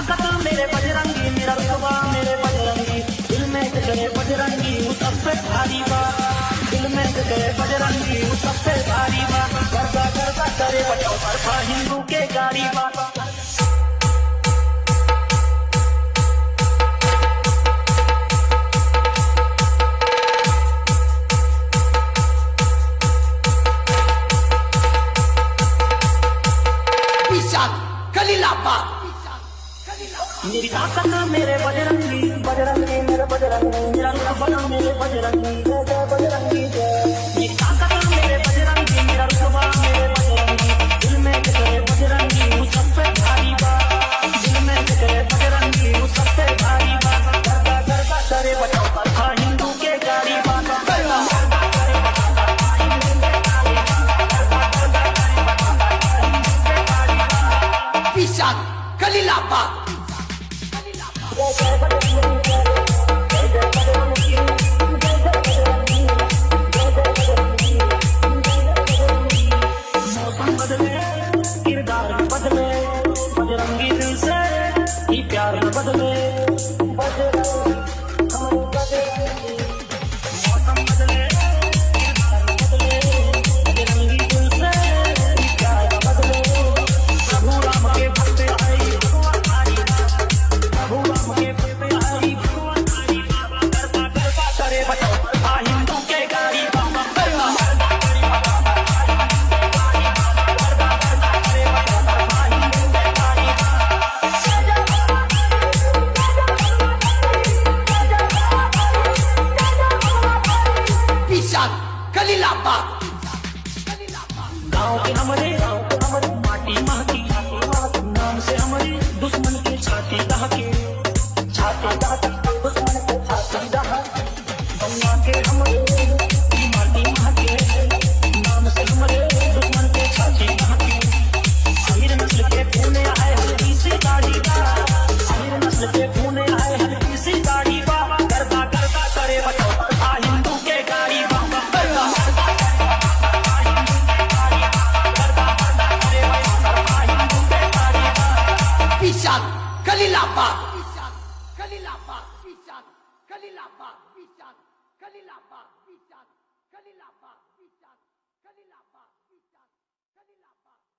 ताकत मेरे बजरंगी, मेरा रुतबा मेरे बजरंगी, दिल में करे बजरंगी वो सबसे भारी बा, दिल में करे बजरंगी वो सबसे भारी बा, गरबा गरबा करे बचाओ बरफा हिंदू के गाड़ी बा। मेरी ताकत मेरे बजरंगी, बजरंगी मेरे बजरंगी, मेरा रुतबा मेरे बजरंगी, जय जय बजरंगी जय। मेरी ताकत मेरे बजरंगी, मेरा रुतबा मेरे बजरंगी, दिल में करे बजरंगी वो सबसे भारी बा, दिल में करे बजरंगी वो सबसे भारी बा, गरबा गरबा करे बचाओ बरफा हिंदू के गाड़ी बा। खलीलाबाद मौसम बदले, किरदार बदले, बजरंगी दिल से ही प्यार न बदले, मौसम बदले, किरदार बदले, बजरंगी दिल से ही प्यार न बदले। प्रभु राम के भक्त आई भगवान हरि, प्रभु राम के भक्त आई भगवान हरि, गरबा गरबा करे बचाओ बरफा हिंदू के गाड़ी बा। खलीलाबाद गाँव के हमारे माटी महकी, नाम से हमारे दुश्मन के छाती दहके, छाती दहके दुश्मन के छाती दहके, गंगा के हमारे माटी महके, नाम से हमारे दुश्मन के छाती दहके। आहिर नस्ल के खून आए हल्दी सी गाड़ी बा, आहिर नस्ल के खून आए हल्दी सी गाड़ी बा, गरबा गरबा करे बचाओ बरफा हिंदू के गाड़ी बा। खलीलाबाद खलीलाबाद खलीलाबाद खलीलाबाद खलीलाबाद खलीलाबाद खलीलाबाद।